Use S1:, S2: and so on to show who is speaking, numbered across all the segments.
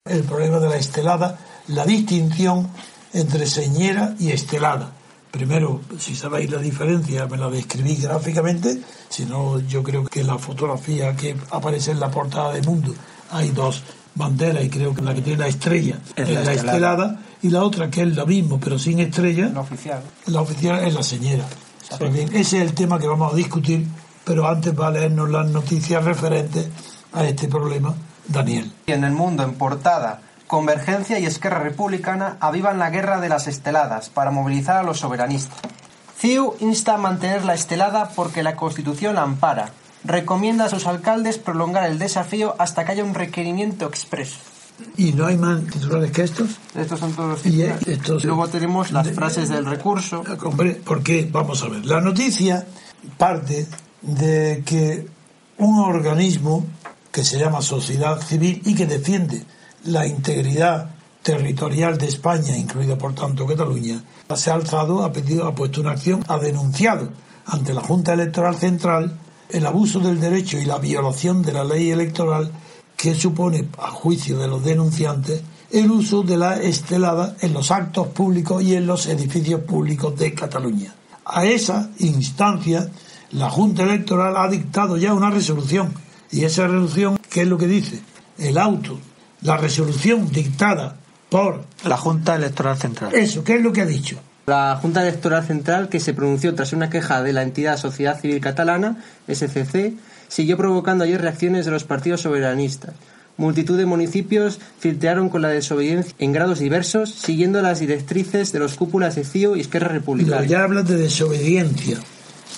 S1: El problema de la estelada, la distinción entre señera y estelada. Primero, si sabéis la diferencia, me la describí gráficamente, si no, yo creo que la fotografía que aparece en la portada de Mundo, hay dos banderas y creo que la que tiene la estrella es la estelada y la otra, que es lo mismo pero sin estrella, la oficial es la señera. Pues bien, ese es el tema que vamos a discutir, pero antes va a leernos las noticias referentes a este problema, Daniel.
S2: En El Mundo, en portada, Convergencia y Esquerra Republicana avivan la guerra de las esteladas para movilizar a los soberanistas. CiU insta a mantener la estelada porque la Constitución la ampara. Recomienda a sus alcaldes prolongar el desafío hasta que haya un requerimiento expreso.
S1: ¿Y no hay más titulares que estos?
S2: Estos son todos los titulares. Luego tenemos las frases del recurso.
S1: Hombre, porque, vamos a ver, la noticia parte de que un organismo que se llama Sociedad Civil y que defiende la integridad territorial de España, incluida por tanto Cataluña, se ha alzado, ha puesto una acción, ha denunciado ante la Junta Electoral Central el abuso del derecho y la violación de la ley electoral que supone, a juicio de los denunciantes, el uso de la estelada en los actos públicos y en los edificios públicos de Cataluña. A esa instancia, la Junta Electoral ha dictado ya una resolución. Y esa resolución, ¿qué es lo que dice? La resolución dictada por
S3: la Junta Electoral Central.
S1: Eso, ¿qué es lo que ha dicho?
S2: La Junta Electoral Central, que se pronunció tras una queja de la entidad Sociedad Civil Catalana, SCC, siguió provocando ayer reacciones de los partidos soberanistas. Multitud de municipios filtraron con la desobediencia en grados diversos, siguiendo las directrices de los cúpulas de CiU y Esquerra Republicana.
S1: Pero ya hablas de desobediencia,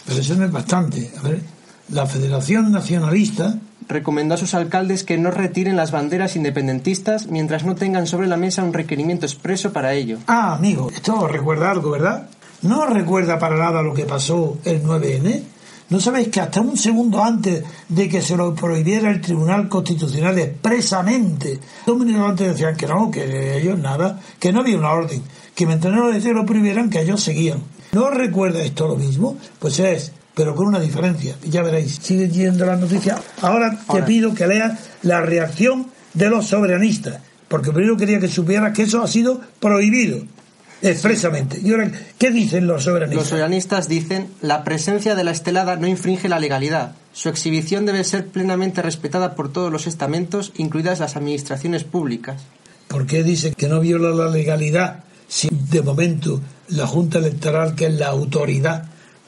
S1: pero eso no es bastante. A ver, la Federación Nacionalista
S2: recomendó a sus alcaldes que no retiren las banderas independentistas mientras no tengan sobre la mesa un requerimiento expreso para ello.
S1: Ah, amigo, esto os recuerda algo, ¿verdad? ¿No os recuerda para nada lo que pasó el 9N? ¿No sabéis que hasta un segundo antes de que se lo prohibiera el Tribunal Constitucional expresamente, 2 minutos antes decían que no, que ellos nada, que no había una orden, que mientras no lo prohibieran, que ellos seguían? ¿No os recuerda esto lo mismo? Pues es, pero con una diferencia, y ya veréis, sigue yendo las noticias. Ahora te pido que leas la reacción de los soberanistas, porque primero quería que supieras que eso ha sido prohibido expresamente. Y ahora, ¿qué dicen los soberanistas?
S2: Los soberanistas dicen: la presencia de la estelada no infringe la legalidad. Su exhibición debe ser plenamente respetada por todos los estamentos, incluidas las administraciones públicas.
S1: ¿Por qué dicen que no viola la legalidad si de momento la Junta Electoral, que es la autoridad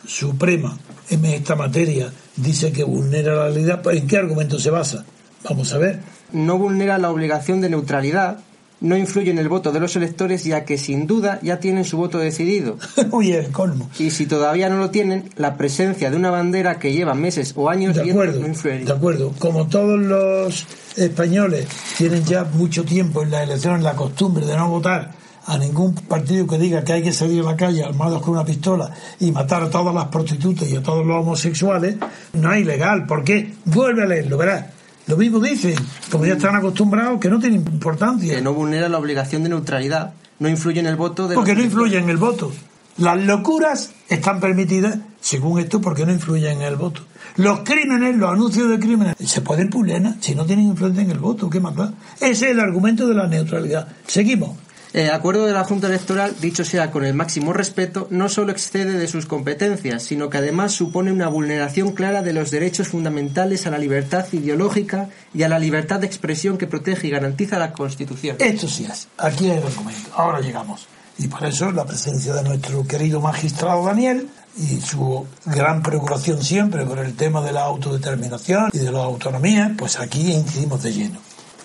S1: suprema en esta materia, dice que vulnera la legalidad? ¿En qué argumento se basa? Vamos a ver.
S2: No vulnera la obligación de neutralidad, no influye en el voto de los electores, ya que sin duda ya tienen su voto decidido.
S1: Uy, el colmo.
S2: Y si todavía no lo tienen, la presencia de una bandera que lleva meses o años no influye.
S1: De acuerdo. Como todos los españoles tienen ya mucho tiempo en las elecciones la costumbre de no votar a ningún partido que diga que hay que salir a la calle armados con una pistola y matar a todas las prostitutas y a todos los homosexuales, no es ilegal. ¿Por qué? Vuelve a leerlo, verás. Lo mismo dicen, como ya están acostumbrados, que no tiene importancia.
S2: Que no vulnera la obligación de neutralidad, no influye en el voto de...
S1: Porque no influye en el voto. Las locuras están permitidas, según esto, porque no influyen en el voto. Los crímenes, los anuncios de crímenes, se pueden pulir si no tienen influencia en el voto. ¿Qué más da? Ese es el argumento de la neutralidad. Seguimos.
S2: El acuerdo de la Junta Electoral, dicho sea con el máximo respeto, no solo excede de sus competencias, sino que además supone una vulneración clara de los derechos fundamentales a la libertad ideológica y a la libertad de expresión que protege y garantiza la Constitución.
S1: Esto sí es. Aquí hay el argumento. Ahora llegamos. Y por eso la presencia de nuestro querido magistrado Daniel y su gran preocupación siempre por el tema de la autodeterminación y de la autonomía, pues aquí incidimos de lleno.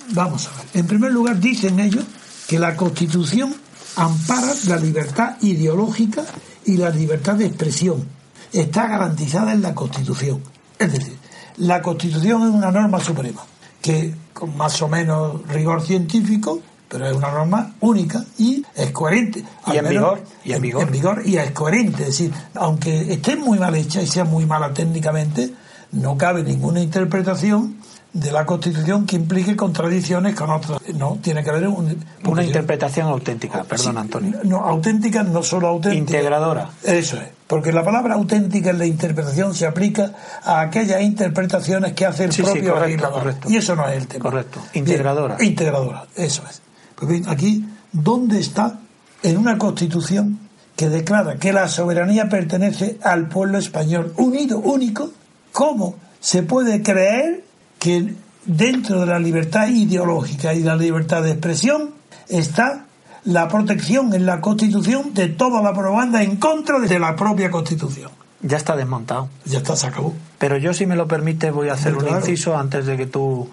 S1: Vamos a ver. En primer lugar, dicen ellos que la Constitución ampara la libertad ideológica y la libertad de expresión. Está garantizada en la Constitución. Es decir, la Constitución es una norma suprema, que con más o menos rigor científico, pero es una norma única y es coherente.
S3: Y en vigor.
S1: En vigor y es coherente. Es decir, aunque esté muy mal hecha y sea muy mala técnicamente, no cabe ninguna interpretación de la Constitución que implique contradicciones con otras. No, tiene que haber
S3: una interpretación auténtica, perdón, sí, Antonio.
S1: No, auténtica, no solo auténtica.
S3: Integradora.
S1: Eso es, porque la palabra auténtica en la interpretación se aplica a aquellas interpretaciones que hace el propio legislador. Correcto. Y eso no es el tema.
S3: Correcto, integradora.
S1: Bien, integradora, eso es. Pues bien, aquí, ¿dónde está en una Constitución que declara que la soberanía pertenece al pueblo español unido, único? ¿Cómo se puede creer que dentro de la libertad ideológica y la libertad de expresión está la protección en la Constitución de toda la propaganda en contra de la propia Constitución?
S3: Ya está desmontado.
S1: Ya está, se acabó.
S3: Pero yo, si me lo permite, voy a hacer
S1: claro,
S3: un inciso antes de que tú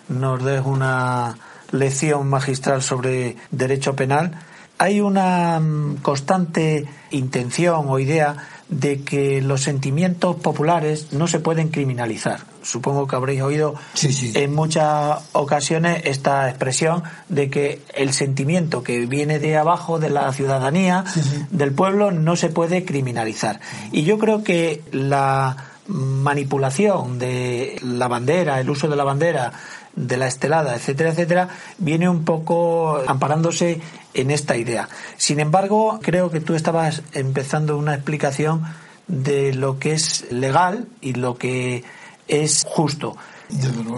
S3: nos des una lección magistral sobre derecho penal. Hay una constante intención o idea de que los sentimientos populares no se pueden criminalizar. Supongo que habréis oído en muchas ocasiones esta expresión de que el sentimiento que viene de abajo, de la ciudadanía, del pueblo, no se puede criminalizar. Y yo creo que la manipulación de la bandera, el uso de la bandera, de la estelada, etcétera, etcétera, viene un poco amparándose en esta idea. Sin embargo, creo que tú estabas empezando una explicación de lo que es legal y lo que es justo.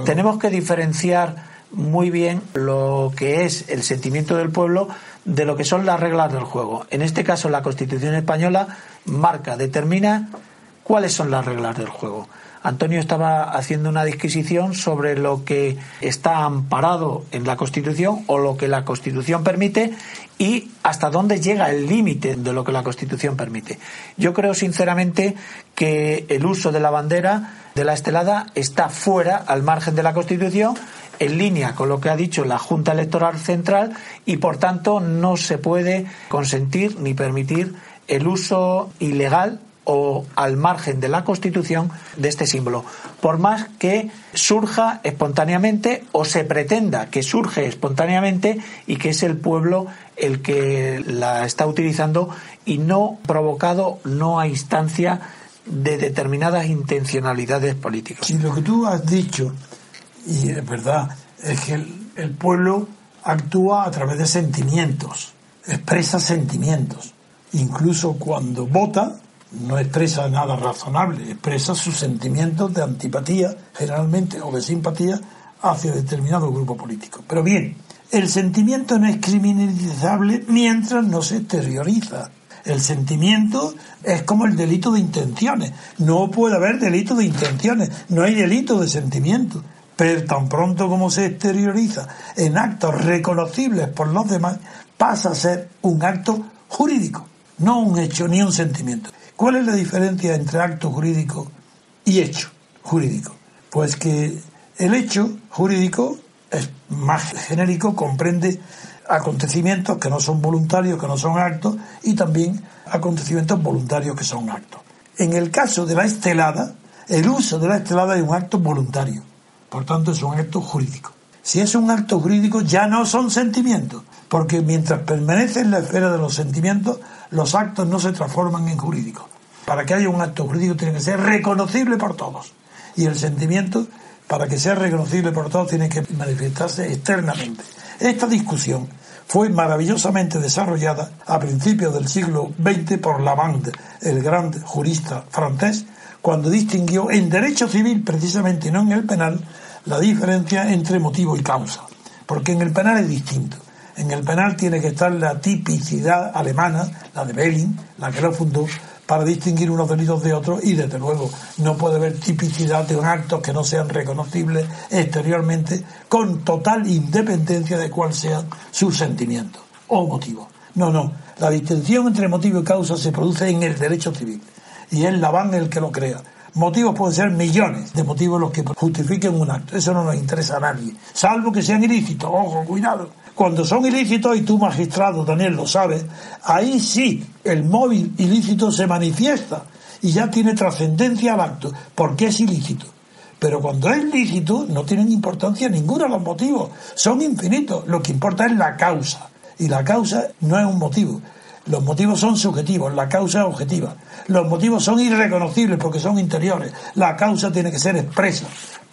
S3: Tenemos que diferenciar muy bien lo que es el sentimiento del pueblo de lo que son las reglas del juego. En este caso, la Constitución española determina cuáles son las reglas del juego. Antonio estaba haciendo una disquisición sobre lo que está amparado en la Constitución o lo que la Constitución permite y hasta dónde llega el límite de lo que la Constitución permite. Yo creo sinceramente que el uso de la bandera, de la estelada, está fuera, al margen de la Constitución, en línea con lo que ha dicho la Junta Electoral Central, y por tanto no se puede consentir ni permitir el uso ilegal o al margen de la Constitución de este símbolo, por más que surja espontáneamente o se pretenda que surge espontáneamente y que es el pueblo el que la está utilizando y no provocado, no a instancia de determinadas intencionalidades políticas.
S1: Sí, lo que tú has dicho, y es verdad, es que el pueblo actúa a través de sentimientos, expresa sentimientos, incluso cuando vota no expresa nada razonable, expresa sus sentimientos de antipatía, generalmente, o de simpatía hacia determinado grupo político. Pero bien, el sentimiento no es criminalizable mientras no se exterioriza. El sentimiento es como el delito de intenciones. No puede haber delito de intenciones, no hay delito de sentimiento. Pero tan pronto como se exterioriza en actos reconocibles por los demás, pasa a ser un acto jurídico, no un hecho ni un sentimiento. ¿Cuál es la diferencia entre acto jurídico y hecho jurídico? Pues que el hecho jurídico es más genérico, comprende acontecimientos que no son voluntarios, que no son actos, y también acontecimientos voluntarios que son actos. En el caso de la estelada, el uso de la estelada es un acto voluntario, por tanto es un acto jurídico. Si es un acto jurídico ya no son sentimientos, porque mientras permanece en la esfera de los sentimientos, los actos no se transforman en jurídicos. Para que haya un acto jurídico tiene que ser reconocible por todos. Y el sentimiento, para que sea reconocible por todos, tiene que manifestarse externamente. Esta discusión fue maravillosamente desarrollada a principios del siglo XX por Lavande, el gran jurista francés, cuando distinguió en derecho civil, precisamente y no en el penal, la diferencia entre motivo y causa. Porque en el penal es distinto. En el penal tiene que estar la tipicidad alemana, la de Belling, la que lo fundó, para distinguir unos delitos de otros, y desde luego no puede haber tipicidad de actos que no sean reconocibles exteriormente con total independencia de cuál sean sus sentimientos o motivos. No, la distinción entre motivo y causa se produce en el derecho civil y es Lavande el que lo crea. Motivos pueden ser millones de motivos los que justifiquen un acto, eso no nos interesa a nadie, salvo que sean ilícitos. Ojo, cuidado. Cuando son ilícitos, y tú, magistrado, Daniel, lo sabes, ahí sí el móvil ilícito se manifiesta y ya tiene trascendencia al acto, porque es ilícito. Pero cuando es lícito no tienen importancia ninguna los motivos, son infinitos. Lo que importa es la causa, y la causa no es un motivo. Los motivos son subjetivos, la causa es objetiva. Los motivos son irreconocibles porque son interiores. La causa tiene que ser expresa.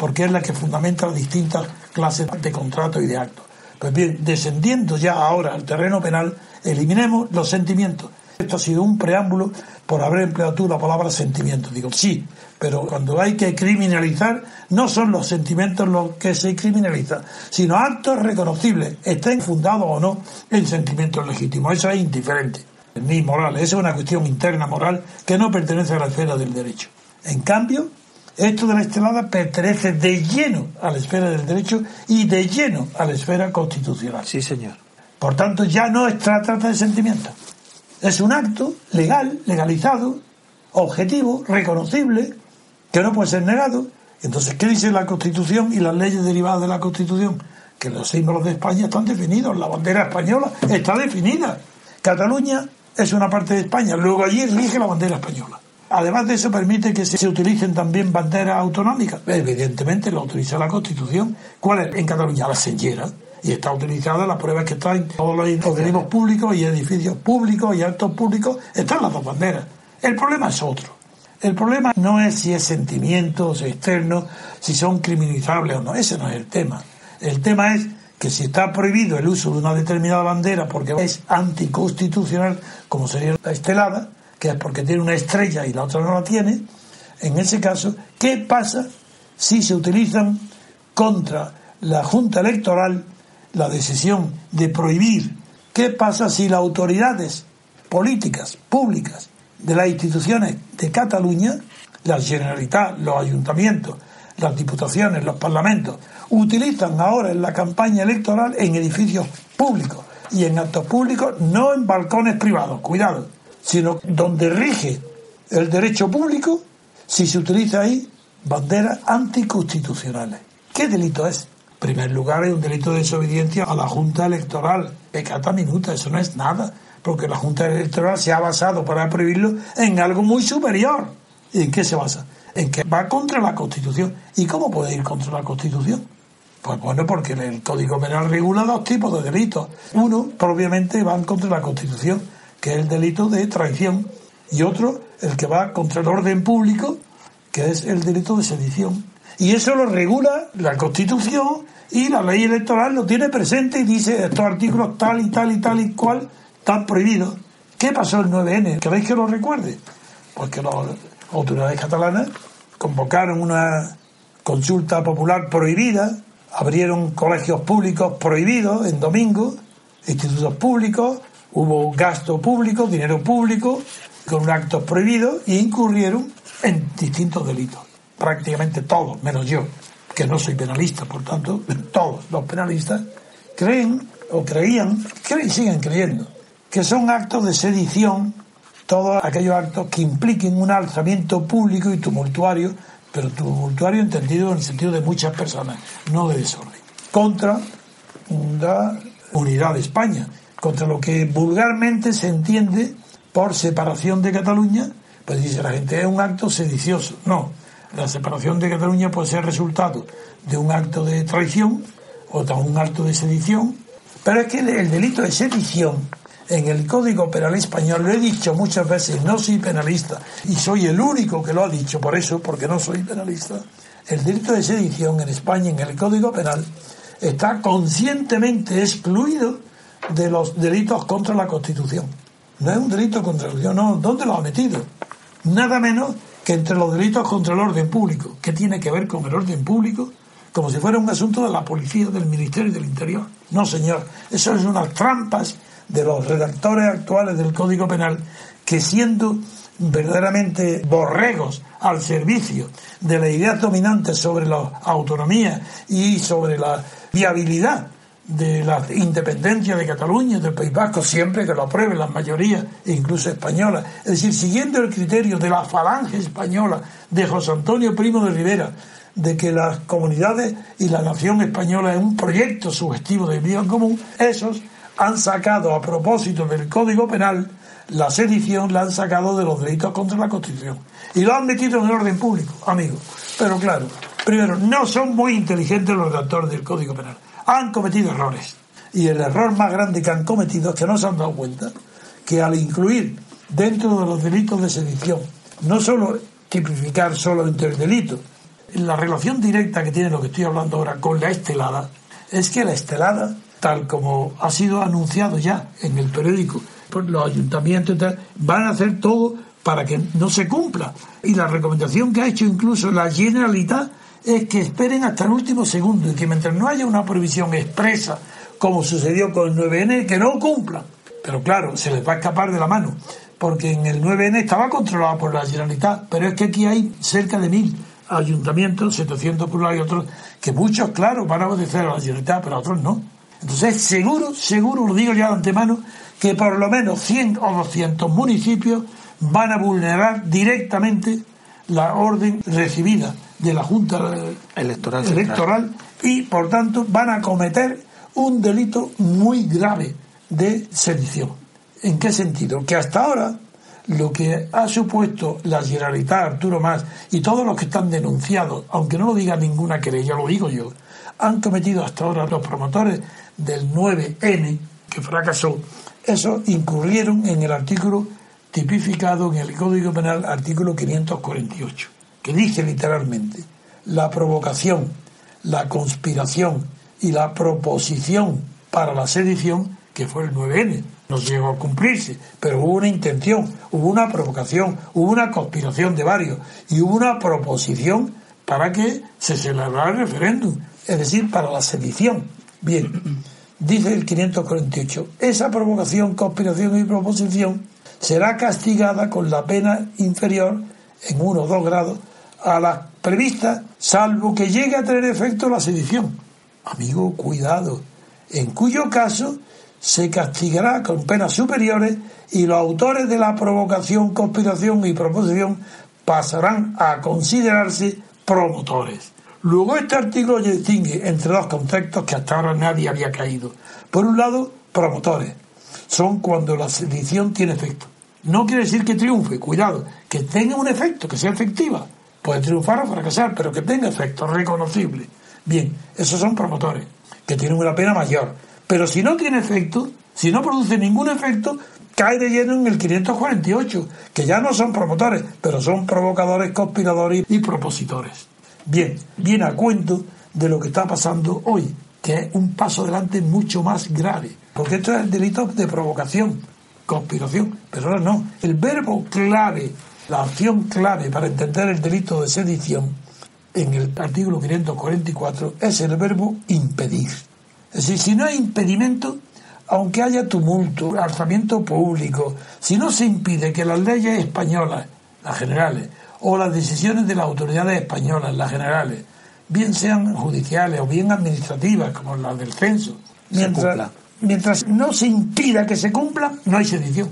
S1: porque es la que fundamenta las distintas clases de contratos y de actos. Pues bien, descendiendo ya ahora al terreno penal, eliminemos los sentimientos. Esto ha sido un preámbulo por haber empleado tú la palabra sentimientos. Digo, sí, pero cuando hay que criminalizar, no son los sentimientos los que se criminalizan, sino actos reconocibles, estén fundados o no en sentimientos legítimos. Eso es indiferente, ni moral. Eso es una cuestión interna moral que no pertenece a la esfera del derecho. En cambio, esto de la estelada pertenece de lleno a la esfera del derecho y de lleno a la esfera constitucional.
S3: Sí, señor.
S1: Por tanto, ya no trata de sentimientos. Es un acto legal, legalizado, objetivo, reconocible, que no puede ser negado. Entonces, ¿qué dice la Constitución y las leyes derivadas de la Constitución? Que los símbolos de España están definidos, la bandera española está definida. Cataluña es una parte de España, luego allí rige la bandera española. Además de eso, permite que se utilicen también banderas autonómicas. Evidentemente lo utiliza la Constitución. ¿Cuál es en Cataluña? La señera. Y está utilizada, la prueba es que está en todos los organismos públicos y edificios públicos y actos públicos, están las dos banderas. El problema es otro. El problema no es si es sentimientos externos, si son criminalizables o no. Ese no es el tema. El tema es que si está prohibido el uso de una determinada bandera porque es anticonstitucional, como sería la estelada, que es porque tiene una estrella y la otra no la tiene, en ese caso, ¿qué pasa si se utilizan contra la Junta Electoral la decisión de prohibir? ¿Qué pasa si las autoridades políticas, públicas, de las instituciones de Cataluña, la Generalitat, los ayuntamientos, las diputaciones, los parlamentos, utilizan ahora en la campaña electoral en edificios públicos y en actos públicos, no en balcones privados, cuidado, sino donde rige el derecho público, si se utiliza ahí banderas anticonstitucionales? ¿Qué delito es? En primer lugar, es un delito de desobediencia a la Junta Electoral. Peccata minuta, eso no es nada, porque la Junta Electoral se ha basado para prohibirlo en algo muy superior. ¿Y en qué se basa? En que va contra la Constitución. ¿Y cómo puede ir contra la Constitución? Pues bueno, porque el Código Penal regula dos tipos de delitos. Uno, propiamente, va contra la Constitución, que es el delito de traición, y otro, el que va contra el orden público, que es el delito de sedición. Y eso lo regula la Constitución, y la ley electoral lo tiene presente y dice estos artículos tal y tal y tal y cual están prohibidos. ¿Qué pasó el 9N? ¿Queréis que lo recuerde? Pues que las autoridades catalanas convocaron una consulta popular prohibida, abrieron colegios públicos prohibidos en domingo, institutos públicos, hubo gasto público, dinero público, con actos prohibidos, y incurrieron en distintos delitos. Prácticamente todos, menos yo, que no soy penalista, por tanto, todos los penalistas creen o creían, y siguen creyendo, que son actos de sedición, todos aquellos actos que impliquen un alzamiento público y tumultuario, pero tumultuario entendido en el sentido de muchas personas, no de desorden, contra la unidad de España, contra lo que vulgarmente se entiende por separación de Cataluña. Pues dice la gente, es un acto sedicioso. No, la separación de Cataluña puede ser resultado de un acto de traición o de un acto de sedición, pero es que el delito de sedición en el Código Penal español, lo he dicho muchas veces, no soy penalista y soy el único que lo ha dicho, por eso, porque no soy penalista. El delito de sedición en España, en el Código Penal, está conscientemente excluido de los delitos contra la Constitución. No es un delito contra la Constitución, no. ¿Dónde lo ha metido? Nada menos que entre los delitos contra el orden público. ¿Qué tiene que ver con el orden público? Como si fuera un asunto de la policía, del Ministerio del Interior. No, señor. Eso es unas trampas de los redactores actuales del Código Penal, que siendo verdaderamente borregos al servicio de la idea dominante sobre la autonomía y sobre la viabilidad de la independencia de Cataluña y del País Vasco, siempre que lo aprueben las mayorías, incluso españolas, es decir, siguiendo el criterio de la falange española de José Antonio Primo de Rivera, de que las comunidades y la nación española es un proyecto sugestivo de vida en común, esos han sacado, a propósito del Código Penal, la sedición la han sacado de los delitos contra la Constitución y lo han metido en el orden público, amigos. Pero claro, primero, no son muy inteligentes los redactores del Código Penal, han cometido errores, y el error más grande que han cometido es que no se han dado cuenta que al incluir dentro de los delitos de sedición no solo tipificar solamente el delito, la relación directa que tiene lo que estoy hablando ahora con la estelada es que la estelada, tal como ha sido anunciado ya en el periódico, pues los ayuntamientos y tal, van a hacer todo para que no se cumpla. Y la recomendación que ha hecho incluso la Generalitat es que esperen hasta el último segundo y que mientras no haya una prohibición expresa, como sucedió con el 9N, que no cumplan. Pero claro, se les va a escapar de la mano, porque en el 9N estaba controlado por la Generalitat, pero es que aquí hay cerca de 1.000 ayuntamientos, 700 por un lado y otros, que muchos, claro, van a obedecer a la Generalitat, pero otros no. Entonces, seguro, lo digo ya de antemano, que por lo menos 100 o 200 municipios van a vulnerar directamente la orden recibida de la Junta Electoral y, por tanto, van a cometer un delito muy grave de sedición. ¿En qué sentido? Que hasta ahora lo que ha supuesto la Generalitat, Arturo Mas y todos los que están denunciados, aunque no lo diga ninguna querella, lo digo yo, han cometido hasta ahora los promotores del 9N, que fracasó, esos incurrieron en el artículo tipificado en el Código Penal, artículo 548, que dice literalmente: la provocación, la conspiración y la proposición para la sedición, que fue el 9N. No llegó a cumplirse, pero hubo una intención, hubo una provocación, hubo una conspiración de varios y hubo una proposición para que se celebrara el referéndum, es decir, para la sedición. Bien, dice el 548, esa provocación, conspiración y proposición será castigada con la pena inferior en 1 o 2 grados a las previstas, salvo que llegue a tener efecto la sedición. Amigo, cuidado, en cuyo caso se castigará con penas superiores y los autores de la provocación, conspiración y proposición pasarán a considerarse promotores. Luego este artículo distingue entre dos conceptos que hasta ahora nadie había caído. Por un lado, promotores. Son cuando la sedición tiene efecto. No quiere decir que triunfe, cuidado, que tenga un efecto, que sea efectiva. Puede triunfar o fracasar, pero que tenga efecto reconocible. Bien, esos son promotores, que tienen una pena mayor. Pero si no tiene efecto, si no produce ningún efecto, cae de lleno en el 548, que ya no son promotores, pero son provocadores, conspiradores y propositores. Bien, viene a cuento de lo que está pasando hoy, que es un paso adelante mucho más grave, porque esto es el delito de provocación, conspiración, pero ahora no. El verbo clave, la acción clave para entender el delito de sedición en el artículo 544 es el verbo impedir. Es decir, si no hay impedimento, aunque haya tumulto, alzamiento público, si no se impide que las leyes españolas, las generales, o las decisiones de las autoridades españolas, las generales, bien sean judiciales o bien administrativas, como las del censo, mientras no se impida que se cumplan, no hay sedición.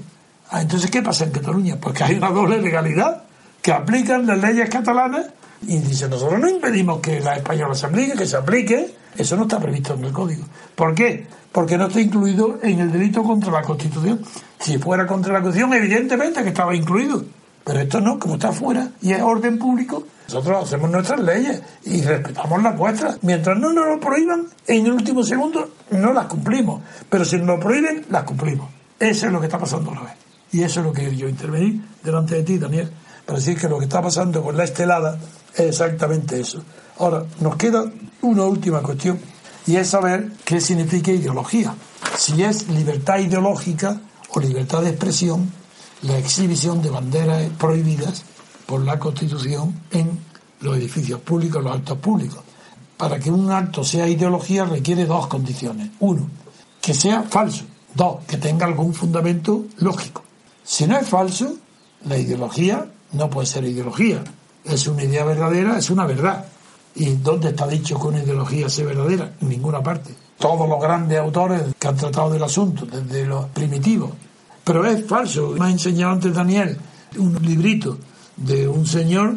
S1: Entonces, ¿qué pasa en Cataluña? Pues que hay una doble legalidad, que aplican las leyes catalanas y dicen, nosotros no impedimos que la española se aplique, que se aplique. Eso no está previsto en el Código. ¿Por qué? Porque no está incluido en el delito contra la Constitución. Si fuera contra la Constitución, evidentemente que estaba incluido. Pero esto no, como está fuera y es orden público, nosotros hacemos nuestras leyes y respetamos las vuestras. Mientras no nos lo prohíban, en el último segundo no las cumplimos. Pero si nos lo prohíben, las cumplimos. Eso es lo que está pasando ahora vez. Y eso es lo que yo intervení delante de ti, Daniel, para decir que lo que está pasando con la estelada es exactamente eso. Ahora, nos queda una última cuestión, y es saber qué significa ideología. Si es libertad ideológica o libertad de expresión, la exhibición de banderas prohibidas por la Constitución en los edificios públicos, los actos públicos. Para que un acto sea ideología requiere 2 condiciones. 1, que sea falso. 2, que tenga algún fundamento lógico. Si no es falso, la ideología no puede ser ideología. Es una idea verdadera, es una verdad. ¿Y dónde está dicho que una ideología sea verdadera? En ninguna parte. Todos los grandes autores que han tratado del asunto, desde los primitivos. Pero es falso. Me ha enseñado antes Daniel un librito de un señor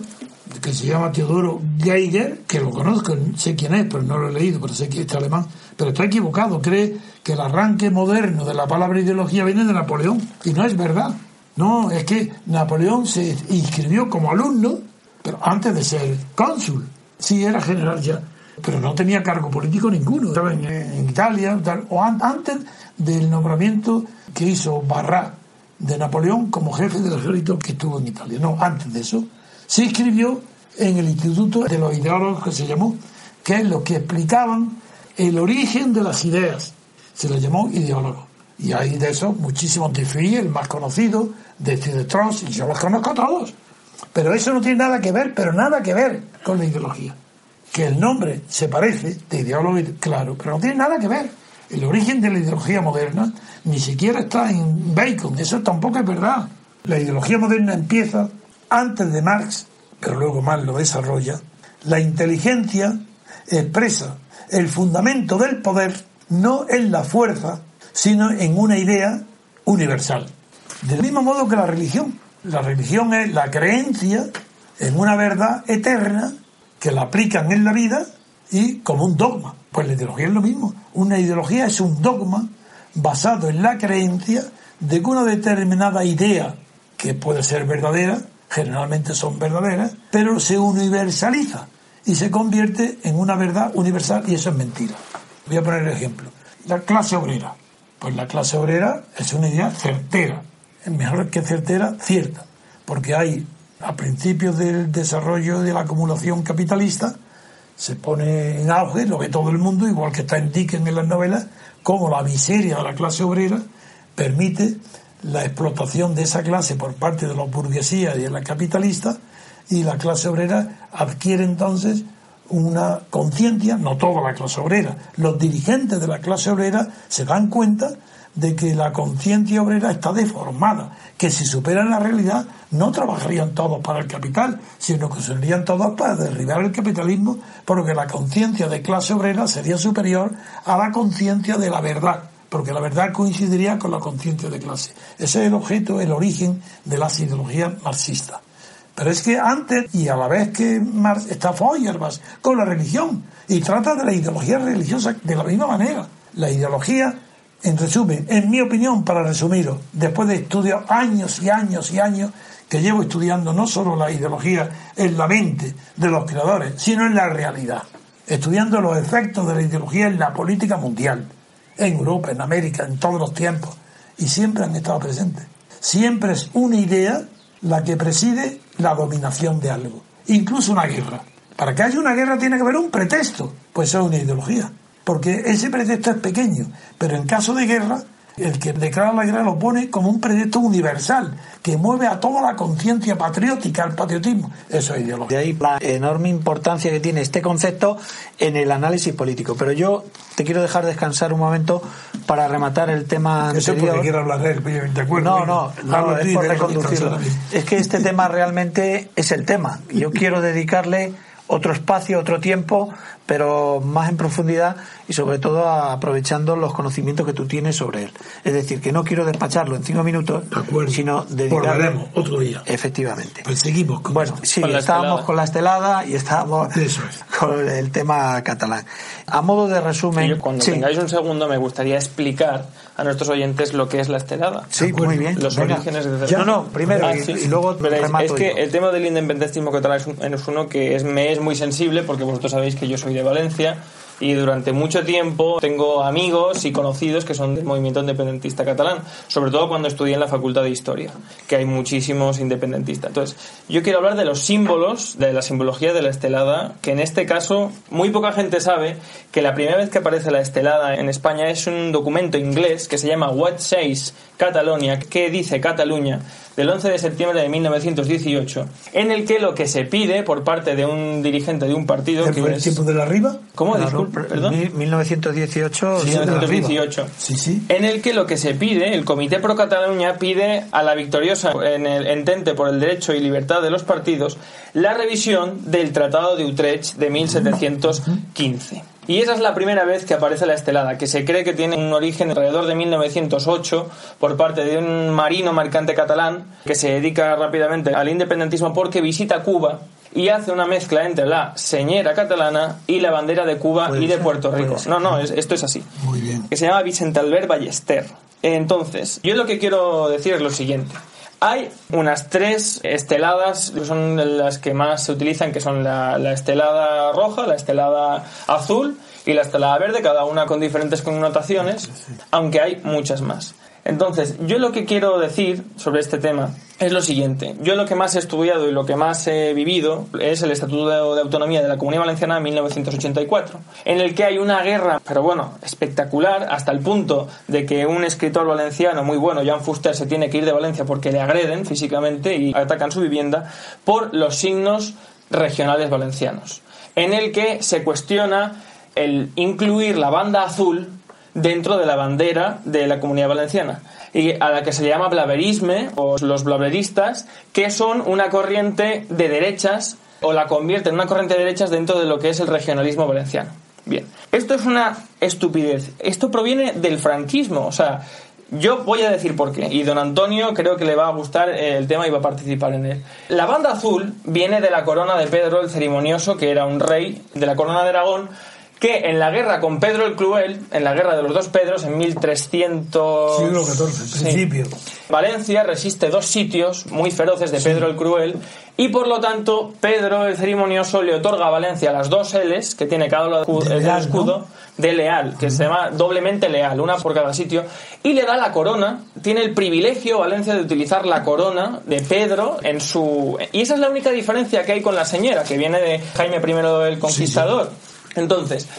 S1: que se llama Teodoro Geiger, que lo conozco, sé quién es, pero no lo he leído, pero sé que es alemán. Pero está equivocado, cree que el arranque moderno de la palabra ideología viene de Napoleón, y no es verdad. No, es que Napoleón se inscribió como alumno, pero antes de ser cónsul. Sí, era general ya, pero no tenía cargo político ninguno. Estaba en Italia, o antes del nombramiento que hizo Barras de Napoleón como jefe del ejército que estuvo en Italia. No, antes de eso, se inscribió en el Instituto de los Ideólogos, que se llamó, que es lo que explicaban el origen de las ideas. Se les llamó ideólogos. Y hay de esos muchísimos. Diffie, el más conocido, de Strauss, y yo los conozco todos. Pero eso no tiene nada que ver, pero nada que ver con la ideología. Que el nombre se parece, de ideólogo, claro, pero no tiene nada que ver. El origen de la ideología moderna ni siquiera está en Bacon, eso tampoco es verdad. La ideología moderna empieza antes de Marx, pero luego Marx lo desarrolla. La inteligencia expresa el fundamento del poder no en la fuerza, sino en una idea universal. Del mismo modo que la religión. La religión es la creencia en una verdad eterna que la aplican en la vida y como un dogma. Pues la ideología es lo mismo. Una ideología es un dogma basado en la creencia de que una determinada idea, que puede ser verdadera, generalmente son verdaderas, pero se universaliza y se convierte en una verdad universal, y eso es mentira. Voy a poner el ejemplo. La clase obrera. Pues la clase obrera es una idea certera. Es mejor que certera, cierta. Porque hay, a principios del desarrollo de la acumulación capitalista, se pone en auge, lo ve todo el mundo, igual que está en Dickens en las novelas, como la miseria de la clase obrera permite la explotación de esa clase por parte de la burguesía y de la capitalista, y la clase obrera adquiere entonces una conciencia, no toda la clase obrera, los dirigentes de la clase obrera se dan cuenta de que la conciencia obrera está deformada, que si superan la realidad no trabajarían todos para el capital, sino que serían todos para derribar el capitalismo, porque la conciencia de clase obrera sería superior a la conciencia de la verdad, porque la verdad coincidiría con la conciencia de clase. Ese es el objeto, el origen de las ideologías marxistas. Pero es que antes, y a la vez que Marx, está Feuerbach con la religión, y trata de la ideología religiosa de la misma manera. La ideología, en resumen, en mi opinión, para resumirlo, después de estudios años y años y años, que llevo estudiando no solo la ideología en la mente de los creadores, sino en la realidad, estudiando los efectos de la ideología en la política mundial, en Europa, en América, en todos los tiempos, y siempre han estado presentes. Siempre es una idea la que preside la dominación de algo, incluso una guerra. Para que haya una guerra tiene que haber un pretexto, pues eso es una ideología, porque ese pretexto es pequeño, pero en caso de guerra, el que declara la guerra lo pone como un pretexto universal, que mueve a toda la conciencia patriótica, al patriotismo. Eso es ideología.
S3: De ahí la enorme importancia que tiene este concepto en el análisis político. Pero yo te quiero dejar descansar un momento para rematar el tema
S1: eso
S3: anterior.
S1: Eso porque quiero hablar de él, ¿de acuerdo?
S3: No, es por reconducirlo. Es que este tema realmente es el tema. Yo quiero dedicarle otro espacio, otro tiempo, pero más en profundidad y sobre todo aprovechando los conocimientos que tú tienes sobre él. Es decir, que no quiero despacharlo en 5 minutos, sino dedicarle...
S1: Volveremos otro día.
S3: Efectivamente.
S1: Pues seguimos con
S3: bueno,
S1: esto.
S3: sí,
S2: con
S3: estábamos con la estelada y estábamos con el tema catalán. A modo de resumen...
S2: Yo, cuando tengáis un segundo, me gustaría explicar a nuestros oyentes lo que es la estelada.
S3: Sí, muy bien.
S2: Los orígenes de...
S3: primero y luego remato.
S2: Es que el tema del independentismo catalán es uno que me es muy sensible, porque vosotros sabéis que yo soy de Valencia y durante mucho tiempo tengo amigos y conocidos que son del movimiento independentista catalán, sobre todo cuando estudié en la Facultad de Historia, que hay muchísimos independentistas. Entonces, yo quiero hablar de los símbolos, de la simbología de la estelada, que en este caso muy poca gente sabe que la primera vez que aparece la estelada en España es un documento inglés que se llama What Says Catalonia, que dice Cataluña, del 11 de septiembre de 1918, en el que lo que se pide por parte de un dirigente de un partido...
S1: ¿Fue el tiempo de la Riva?
S2: ¿Cómo?
S3: Claro,
S2: Disculpe, perdón.
S3: 1918.
S2: Sí, 1918.
S1: Sí.
S2: En el que lo que se pide, el Comité Pro Cataluña pide a la victoriosa en el entente por el derecho y libertad de los partidos la revisión del Tratado de Utrecht de 1715. Y esa es la primera vez que aparece la estelada, que se cree que tiene un origen alrededor de 1908 por parte de un marino mercante catalán que se dedica rápidamente al independentismo porque visita Cuba y hace una mezcla entre la señera catalana y la bandera de Cuba y de Puerto Rico. Esto es así.
S1: Muy bien.
S2: Que se llama Vicente Albert Ballester. Entonces, yo lo que quiero decir es lo siguiente. Hay unas 3 esteladas, que son las que más se utilizan, que son la estelada roja, la estelada azul y la estelada verde, cada una con diferentes connotaciones, aunque hay muchas más.
S4: Entonces, yo lo que quiero decir sobre este tema es lo siguiente. Yo lo que más he estudiado y lo que más he vivido es el Estatuto de Autonomía de la Comunidad Valenciana de 1984, en el que hay una guerra, pero bueno, espectacular, hasta el punto de que un escritor valenciano muy bueno, Jan Fuster, se tiene que ir de Valencia porque le agreden físicamente y atacan su vivienda por los signos regionales valencianos, en el que se cuestiona el incluir la banda azul dentro de la bandera de la Comunidad Valenciana, y a la que se le llama blaverisme o los blaveristas, que son una corriente de derechas, o la convierten en una corriente de derechas dentro de lo que es el regionalismo valenciano. Bien, esto es una estupidez. Esto proviene del franquismo, o sea, yo voy a decir por qué, y don Antonio creo que le va a gustar el tema y va a participar en él. La banda azul viene de la corona de Pedro el Ceremonioso, que era un rey de la corona de Aragón, que en la guerra con Pedro el Cruel, en la guerra de los dos Pedros, en 1300...
S1: Siglo XIV, principio.
S4: Valencia resiste 2 sitios muy feroces de Pedro el Cruel, y por lo tanto Pedro el Ceremonioso le otorga a Valencia las 2 L's que tiene cada lado del escudo, ¿no?, de leal, que se llama doblemente leal, una por cada sitio, y le da la corona. Tiene el privilegio Valencia de utilizar la corona de Pedro en su... Y esa es la única diferencia que hay con la señora, que viene de Jaime I el Conquistador. Sí. Entonces,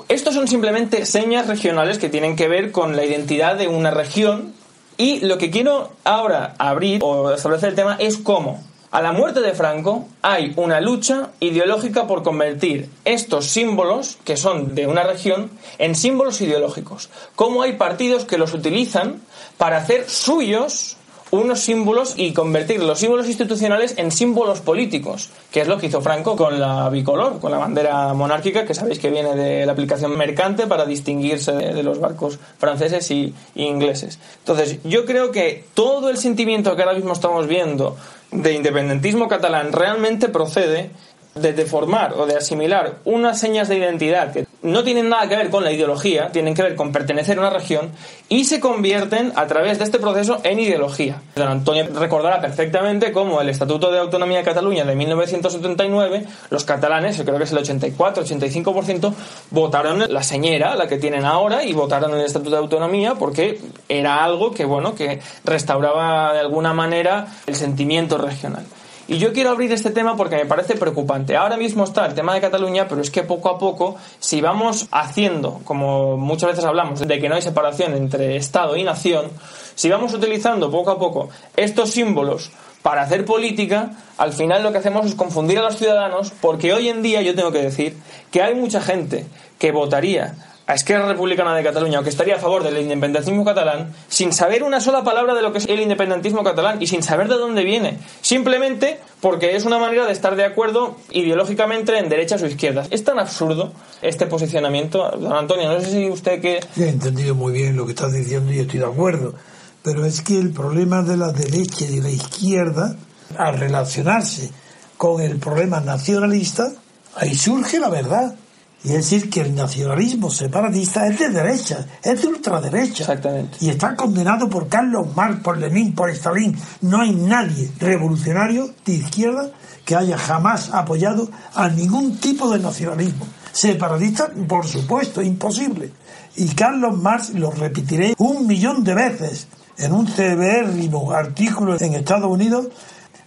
S4: estos son simplemente señas regionales que tienen que ver con la identidad de una región, y lo que quiero ahora abrir o establecer el tema es cómo a la muerte de Franco hay una lucha ideológica por convertir estos símbolos, que son de una región, en símbolos ideológicos. Cómo hay partidos que los utilizan para hacer suyos unos símbolos y convertir los símbolos institucionales en símbolos políticos, que es lo que hizo Franco con la bicolor, con la bandera monárquica, que sabéis que viene de la aplicación mercante para distinguirse de los barcos franceses y ingleses. Entonces, yo creo que todo el sentimiento que ahora mismo estamos viendo de independentismo catalán realmente procede de deformar o de asimilar unas señas de identidad que no tienen nada que ver con la ideología, tienen que ver con pertenecer a una región, y se convierten a través de este proceso en ideología. Don Antonio recordará perfectamente cómo el Estatuto de Autonomía de Cataluña de 1979, los catalanes, yo creo que es el 84-85%, votaron la señera, la que tienen ahora, y votaron el Estatuto de Autonomía porque era algo que, bueno, que restauraba de alguna manera el sentimiento regional. Y yo quiero abrir este tema porque me parece preocupante. Ahora mismo está el tema de Cataluña, pero es que poco a poco, si vamos haciendo, como muchas veces hablamos, de que no hay separación entre Estado y nación, si vamos utilizando poco a poco estos símbolos para hacer política, al final lo que hacemos es confundir a los ciudadanos, porque hoy en día yo tengo que decir que hay mucha gente que votaría a Esquerra Republicana de Cataluña o que estaría a favor del independentismo catalán sin saber una sola palabra de lo que es el independentismo catalán y sin saber de dónde viene, simplemente porque es una manera de estar de acuerdo ideológicamente en derechas o izquierdas. Es tan absurdo este posicionamiento. Don Antonio, no sé si usted que...
S1: He entendido muy bien lo que estás diciendo y estoy de acuerdo, pero es que el problema de la derecha y de la izquierda, al relacionarse con el problema nacionalista, ahí surge la verdad. Y es decir, que el nacionalismo separatista es de derecha, es de ultraderecha.
S4: Exactamente.
S1: Y está condenado por Carlos Marx, por Lenin, por Stalin. No hay nadie revolucionario de izquierda que haya jamás apoyado a ningún tipo de nacionalismo. Separatista, por supuesto, imposible. Y Carlos Marx, lo repetiré 1.000.000 de veces, en un celebérrimo artículo en Estados Unidos,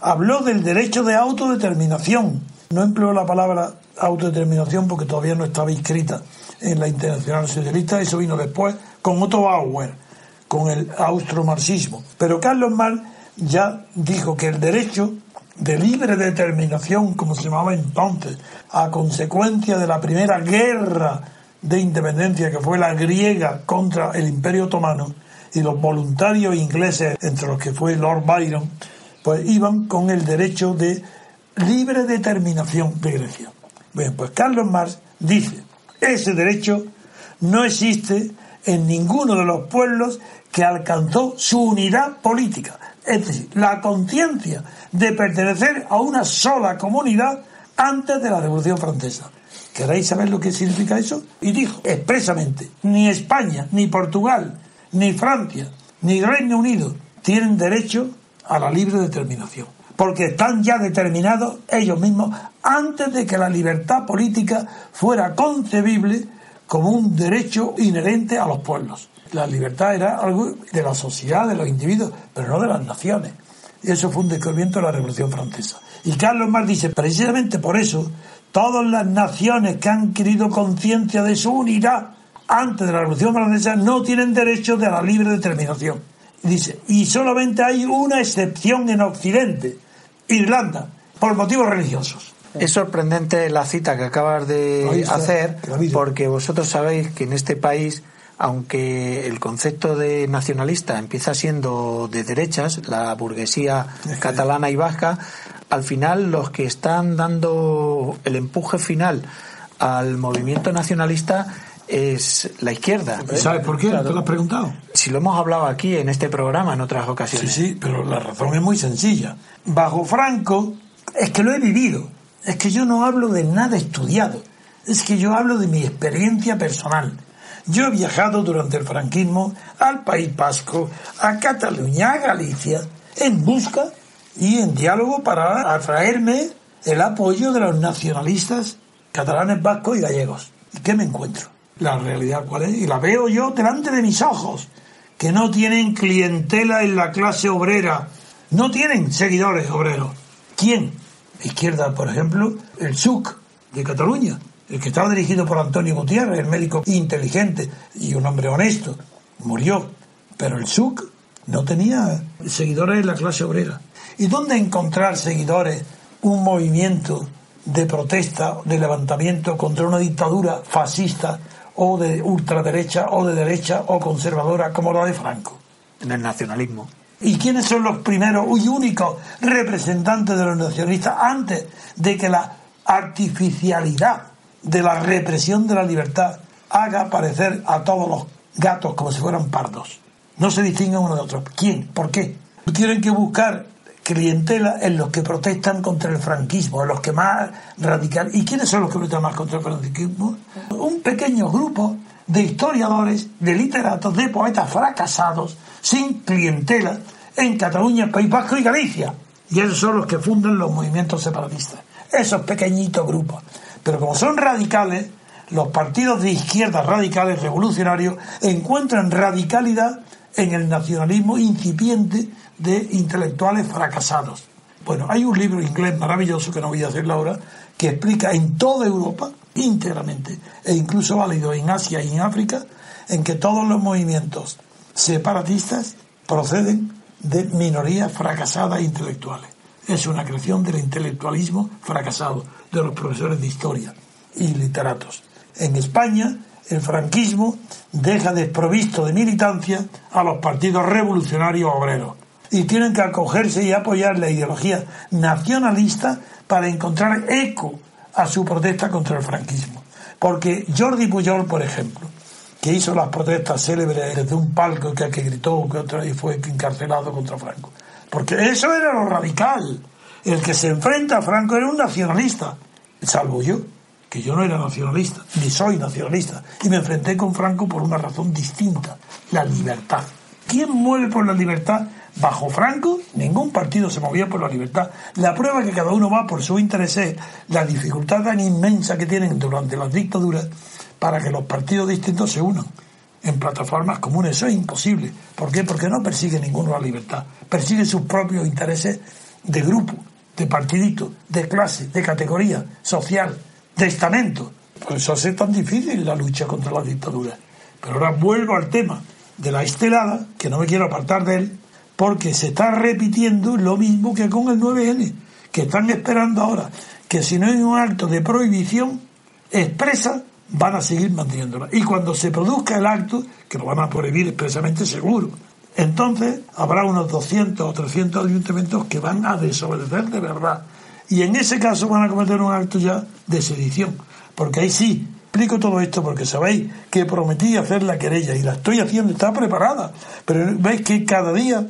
S1: habló del derecho de autodeterminación. No empleó la palabra autodeterminación porque todavía no estaba inscrita en la Internacional Socialista, eso vino después con Otto Bauer, con el austromarxismo. Pero Carlos Marx ya dijo que el derecho de libre determinación, como se llamaba entonces, a consecuencia de la primera guerra de independencia, que fue la griega contra el Imperio Otomano, y los voluntarios ingleses, entre los que fue Lord Byron, pues iban con el derecho de libre determinación de Grecia. Bien, pues Carlos Marx dice, ese derecho no existe en ninguno de los pueblos que alcanzó su unidad política, es decir, la conciencia de pertenecer a una sola comunidad antes de la Revolución Francesa. ¿Queréis saber lo que significa eso? Y dijo expresamente, ni España, ni Portugal, ni Francia, ni Reino Unido tienen derecho a la libre determinación, porque están ya determinados ellos mismos antes de que la libertad política fuera concebible como un derecho inherente a los pueblos. La libertad era algo de la sociedad, de los individuos, pero no de las naciones. Y eso fue un descubrimiento de la Revolución Francesa. Y Carlos Marx dice, precisamente por eso, todas las naciones que han querido conciencia de su unidad antes de la Revolución Francesa no tienen derecho de la libre determinación. Y dice, y solamente hay una excepción en Occidente, Irlanda, por motivos religiosos.
S3: Es sorprendente la cita que acabas de hacer, porque vosotros sabéis que en este país, aunque el concepto de nacionalista empieza siendo de derechas, la burguesía catalana y vasca, al final los que están dando el empuje final al movimiento nacionalista es la izquierda.
S1: ¿Sabes por qué? ¿Te lo has preguntado?
S3: Si lo hemos hablado aquí en este programa en otras ocasiones.
S1: Sí, pero la razón es muy sencilla. Bajo Franco, es que lo he vivido. Es que yo no hablo de nada estudiado. Es que yo hablo de mi experiencia personal. Yo he viajado durante el franquismo al País Vasco, a Cataluña, a Galicia, en busca y en diálogo para atraerme el apoyo de los nacionalistas catalanes, vascos y gallegos. ¿Y qué me encuentro? La realidad cuál es, y la veo yo delante de mis ojos, que no tienen clientela en la clase obrera, no tienen seguidores obreros. ¿Quién? Izquierda, por ejemplo, el SUC de Cataluña, el que estaba dirigido por Antonio Gutiérrez, el médico inteligente y un hombre honesto, murió, pero el SUC no tenía seguidores en la clase obrera. ¿Y dónde encontrar seguidores un movimiento de protesta, de levantamiento contra una dictadura fascista o de ultraderecha o de derecha o conservadora como la de Franco?
S3: En el nacionalismo.
S1: ¿Y quiénes son los primeros y únicos representantes de los nacionalistas antes de que la artificialidad de la represión de la libertad haga aparecer a todos los gatos como si fueran pardos? No se distinguen uno de otro. ¿Quién? ¿Por qué? Tienen que buscar clientela en los que protestan contra el franquismo, en los que más radical. ¿Y quiénes son los que protestan más contra el franquismo? Un pequeño grupo de historiadores, de literatos, de poetas fracasados, sin clientela, en Cataluña, País Vasco y Galicia. Y esos son los que fundan los movimientos separatistas. Esos pequeñitos grupos. Pero como son radicales, los partidos de izquierda radicales, revolucionarios, encuentran radicalidad en el nacionalismo incipiente de intelectuales fracasados. Bueno, hay un libro inglés maravilloso, que no voy a hacerlo ahora, que explica en toda Europa, íntegramente, e incluso válido en Asia y en África, en que todos los movimientos separatistas proceden de minorías fracasadas intelectuales. Es una creación del intelectualismo fracasado, de los profesores de historia y literatos. En España, el franquismo deja desprovisto de militancia a los partidos revolucionarios obreros y tienen que acogerse y apoyar la ideología nacionalista para encontrar eco a su protesta contra el franquismo. Porque Jordi Pujol, por ejemplo, que hizo las protestas célebres desde un palco que gritó y fue encarcelado contra Franco, porque eso era lo radical. El que se enfrenta a Franco era un nacionalista, salvo yo, que yo no era nacionalista, ni soy nacionalista, y me enfrenté con Franco por una razón distinta: la libertad. ¿Quién mueve por la libertad? Bajo Franco, ningún partido se movía por la libertad. La prueba que cada uno va por su interés es la dificultad tan inmensa que tienen durante las dictaduras para que los partidos distintos se unan en plataformas comunes. Eso es imposible. ¿Por qué? Porque no persigue ninguno la libertad. Persigue sus propios intereses de grupo, de partidito, de clase, de categoría social, de estamento. Por eso hace tan difícil la lucha contra la dictadura. Pero ahora vuelvo al tema de la estelada, que no me quiero apartar de él, porque se está repitiendo lo mismo que con el 9N, que están esperando ahora que si no hay un acto de prohibición expresa, van a seguir manteniéndola. Y cuando se produzca el acto, que lo van a prohibir expresamente seguro, entonces habrá unos 200 o 300 ayuntamientos que van a desobedecer de verdad. Y en ese caso van a cometer un acto ya de sedición. Porque ahí sí, explico todo esto porque sabéis que prometí hacer la querella y la estoy haciendo, está preparada. Pero veis que cada día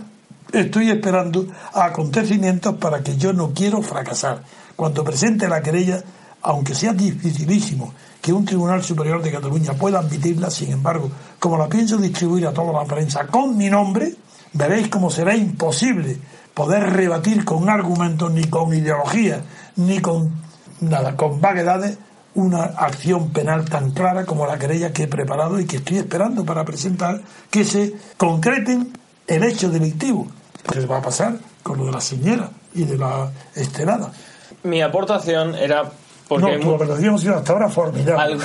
S1: estoy esperando a acontecimientos para que yo no quiero fracasar. Cuando presente la querella, aunque sea dificilísimo que un Tribunal Superior de Cataluña pueda admitirla, sin embargo, como la pienso distribuir a toda la prensa con mi nombre, veréis cómo será imposible poder rebatir con argumentos, ni con ideología, ni con nada, con vaguedades, una acción penal tan clara como la querella que he preparado y que estoy esperando para presentar, que se concreten el hecho delictivo. ¿Qué va a pasar con lo de la señora y de la estelada?
S4: Mi aportación era... Porque
S1: tu operación ha sido hasta ahora formidable.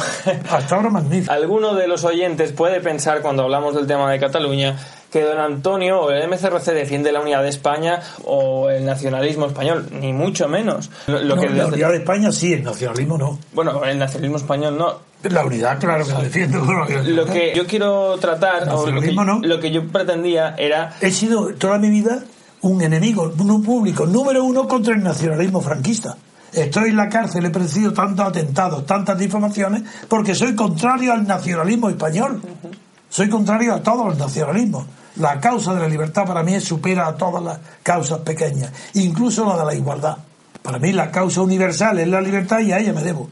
S1: Hasta ahora magnífica.
S4: Alguno de los oyentes puede pensar, cuando hablamos del tema de Cataluña, que don Antonio o el MCRC defiende la unidad de España o el nacionalismo español, ni mucho menos.
S1: La unidad de España sí, el nacionalismo no.
S4: Bueno, el nacionalismo español no.
S1: La unidad, claro que la defiende.
S4: Lo que yo quiero tratar, o lo que yo pretendía era...
S1: He sido toda mi vida un enemigo, un público número uno contra el nacionalismo franquista. Estoy en la cárcel, he padecido tantos atentados, tantas difamaciones, porque soy contrario al nacionalismo español. Soy contrario a todos los nacionalismos. La causa de la libertad para mí supera a todas las causas pequeñas, incluso la de la igualdad. Para mí la causa universal es la libertad y a ella me debo.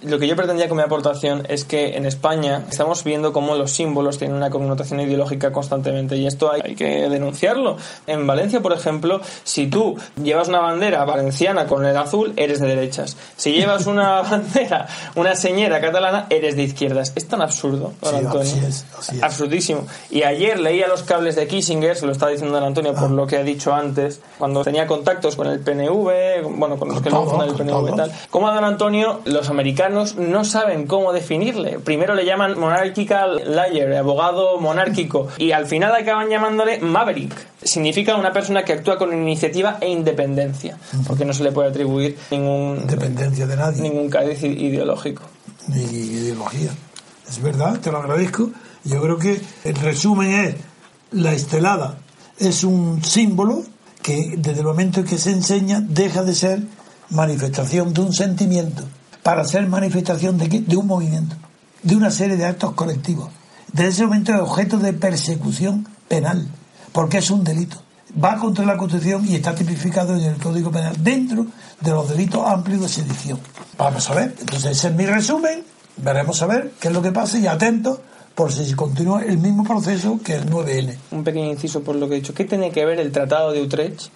S4: Lo que yo pretendía con mi aportación es que en España estamos viendo cómo los símbolos tienen una connotación ideológica constantemente, y esto hay que denunciarlo. En Valencia, por ejemplo, si tú llevas una bandera valenciana con el azul, eres de derechas. Si llevas una bandera, una señera catalana, eres de izquierdas. Es tan absurdo, don Antonio.
S1: Así es.
S4: Absurdísimo. Y ayer leía los cables de Kissinger, se lo estaba diciendo don Antonio por lo que ha dicho antes, cuando tenía contactos con el PNV, bueno, con los que no fundan el PNV y tal. Como a don Antonio, los americanos no saben cómo definirle. Primero le llaman monarchical liar, abogado monárquico, y al final acaban llamándole maverick. Significa una persona que actúa con iniciativa e independencia, porque no se le puede atribuir
S1: dependencia de nadie,
S4: ningún cariz ideológico
S1: ni ideología. Es verdad, te lo agradezco. Yo creo que el resumen es: la estelada es un símbolo que desde el momento en que se enseña deja de ser manifestación de un sentimiento para ser manifestación de un movimiento, de una serie de actos colectivos. Desde ese momento es objeto de persecución penal, porque es un delito. Va contra la Constitución y está tipificado en el Código Penal dentro de los delitos amplios de sedición. Vamos a ver, entonces ese es mi resumen, veremos a ver qué es lo que pasa y atentos por si continúa el mismo proceso que el 9N.
S4: Un pequeño inciso por lo que he dicho. ¿Qué tiene que ver el Tratado de Utrecht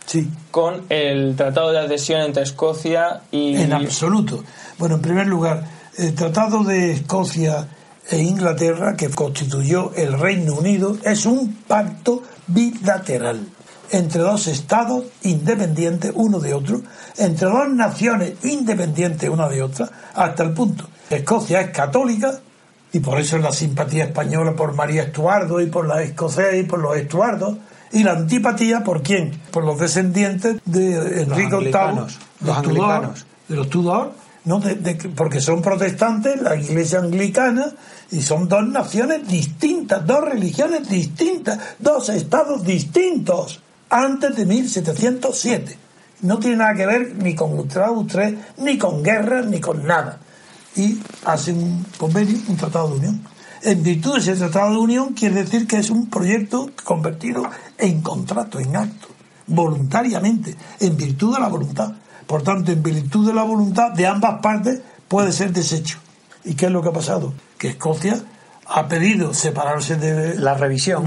S4: con el Tratado de Adhesión entre Escocia y...
S1: En absoluto. Bueno, en primer lugar, el Tratado de Escocia e Inglaterra, que constituyó el Reino Unido, es un pacto bilateral entre dos estados independientes uno de otro, entre dos naciones independientes una de otra, hasta el punto. Escocia es católica, y por eso es la simpatía española por María Estuardo y por la escocesa y por los Estuardos, y la antipatía ¿por quién? Por los descendientes de Enrique VIII, de los Tudor, ¿no? Porque son protestantes, la iglesia anglicana, y son dos naciones distintas, dos religiones distintas, dos estados distintos, antes de 1707. No tiene nada que ver ni con Utrecht, ni con guerras, ni con nada. Y hacen un convenio, un tratado de unión. En virtud de ese tratado de unión quiere decir que es un proyecto convertido en contrato, en acto, voluntariamente, en virtud de la voluntad. Por tanto, en virtud de la voluntad de ambas partes puede ser deshecho. ¿Y qué es lo que ha pasado? Que Escocia ha pedido separarse de
S3: la revisión,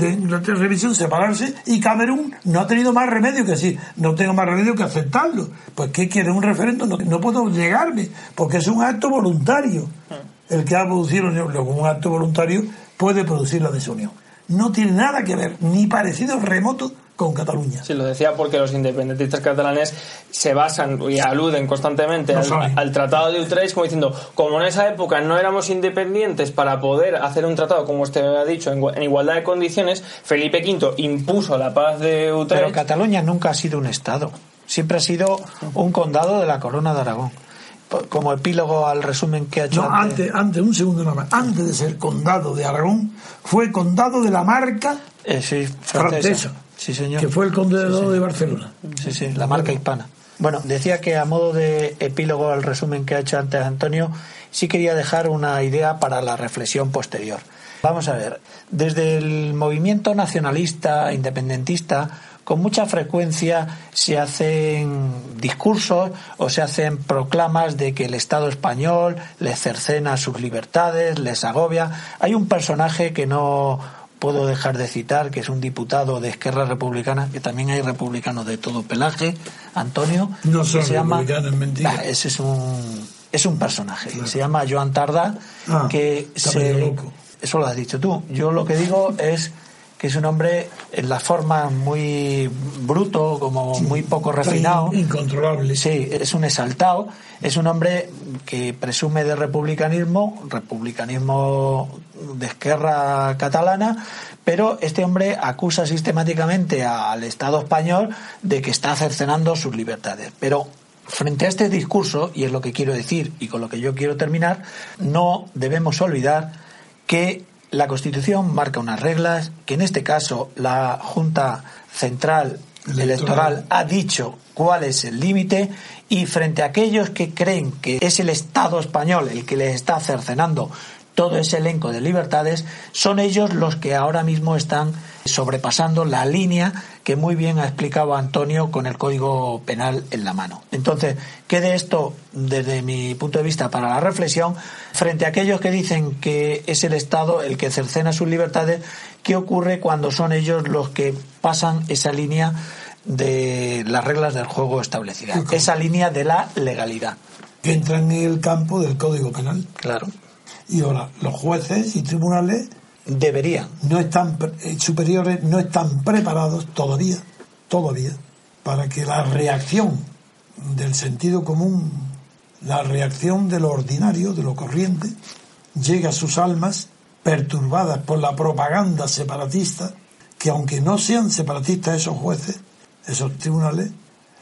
S1: separarse, y Camerún no ha tenido más remedio que decir, no tengo más remedio que aceptarlo. Pues ¿qué quiere? ¿Un referéndum? No puedo llegarme, porque es un acto voluntario el que ha producido la unión. Luego un acto voluntario puede producir la desunión. No tiene nada que ver, ni parecido remoto, con Cataluña.
S4: Sí, lo decía porque los independentistas catalanes se basan y aluden constantemente al Tratado de Utrecht, como diciendo, como en esa época no éramos independientes para poder hacer un tratado, como usted ha dicho, en igualdad de condiciones, Felipe V impuso la paz de Utrecht.
S3: Pero Cataluña nunca ha sido un estado, siempre ha sido un condado de la Corona de Aragón. Como epílogo al resumen que ha hecho
S1: antes, un segundo nada más. Antes de ser condado de Aragón, fue condado de la Marca francesa.
S3: Sí, señor.
S1: Que fue el conde de Barcelona.
S3: Sí, la marca hispana. Bueno, decía que a modo de epílogo al resumen que ha hecho antes Antonio, sí quería dejar una idea para la reflexión posterior. Vamos a ver, desde el movimiento nacionalista, independentista, con mucha frecuencia se hacen discursos o se hacen proclamas de que el Estado español les cercena sus libertades, les agobia. Hay un personaje que no puedo dejar de citar, que es un diputado de Esquerra Republicana, que también hay republicanos de todo pelaje, Antonio.
S1: No son republicanos, es mentira.
S3: Ese es un es un personaje. Claro. Se llama Joan Tardá, eso lo has dicho tú. Yo lo que digo es que es un hombre en la forma muy bruto, como muy poco refinado.
S1: Incontrolable.
S3: Sí, es un exaltado. Es un hombre que presume de republicanismo de Esquerra Catalana, pero este hombre acusa sistemáticamente al Estado español de que está cercenando sus libertades. Pero frente a este discurso, y es lo que quiero decir y con lo que yo quiero terminar, no debemos olvidar que la Constitución marca unas reglas, que en este caso la Junta Central Electoral ha dicho cuál es el límite, y frente a aquellos que creen que es el Estado español el que les está cercenando todo ese elenco de libertades, son ellos los que ahora mismo están sobrepasando la línea que muy bien ha explicado Antonio con el Código Penal en la mano. Entonces, quede esto desde mi punto de vista para la reflexión frente a aquellos que dicen que es el Estado el que cercena sus libertades. ¿Qué ocurre cuando son ellos los que pasan esa línea de las reglas del juego establecidas, esa línea de la legalidad?
S1: Que entran en el campo del Código Penal.
S3: Claro.
S1: Y ahora, los jueces y tribunales superiores no están preparados todavía para que la reacción del sentido común, la reacción de lo ordinario, de lo corriente, llegue a sus almas perturbadas por la propaganda separatista, que aunque no sean separatistas esos jueces, esos tribunales,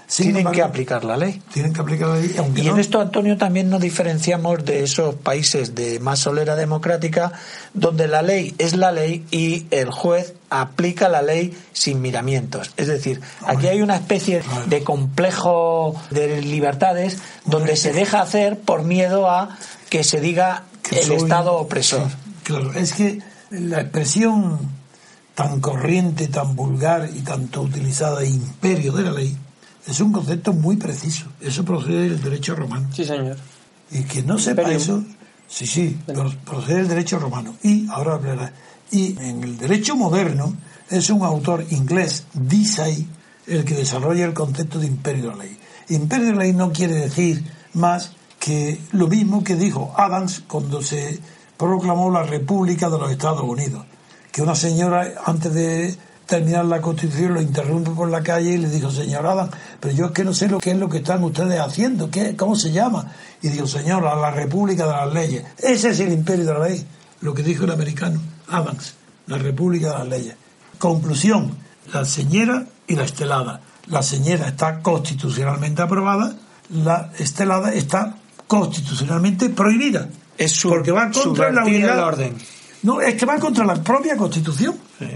S3: tienen que aplicar la ley.
S1: Tienen que aplicar la ley.
S3: Y en esto, Antonio, también nos diferenciamos de esos países de más solera democrática, donde la ley es la ley y el juez aplica la ley sin miramientos. Es decir, aquí hay una especie de complejo de libertades donde se deja hacer por miedo a que se diga que el Estado opresor.
S1: Sí, claro, es que la expresión tan corriente, tan vulgar y tanto utilizada, imperio de la ley, es un concepto muy preciso. Eso procede del derecho romano.
S4: Sí, señor.
S1: Y quien no sepa eso, procede del derecho romano. Y ahora hablará. Y en el derecho moderno es un autor inglés, Deasy, el que desarrolla el concepto de imperio de la ley. Imperio de la ley no quiere decir más que lo mismo que dijo Adams cuando se proclamó la República de los Estados Unidos. Que una señora, antes de terminar la Constitución, lo interrumpe por la calle y le dijo: señor Adams, pero yo es que no sé qué es lo que están ustedes haciendo, ¿cómo se llama? Y dijo: señora, la República de las Leyes. Ese es el imperio de la ley, lo que dijo el americano Adams, la República de las Leyes. Conclusión: la señera y la estelada. La señera está constitucionalmente aprobada, la estelada está constitucionalmente prohibida. Porque va contra la unidad
S3: del orden.
S1: No, es que va contra la propia Constitución.
S3: Sí.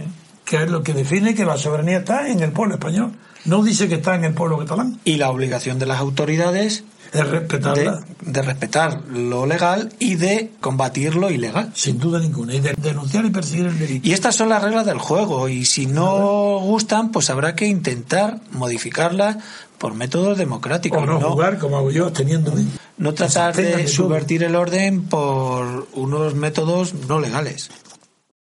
S1: Que es lo que define que la soberanía está en el pueblo español. No dice que está en el pueblo catalán.
S3: Y la obligación de las autoridades
S1: es respetarla.
S3: De respetar lo legal y de combatir lo ilegal.
S1: Sin duda ninguna. Y de denunciar y perseguir el delito.
S3: Y estas son las reglas del juego. Y si no gustan, pues habrá que intentar modificarlas por métodos democráticos.
S1: O no jugar, como hago yo, absteniéndome.
S3: No tratar de subvertir el orden por unos métodos no legales.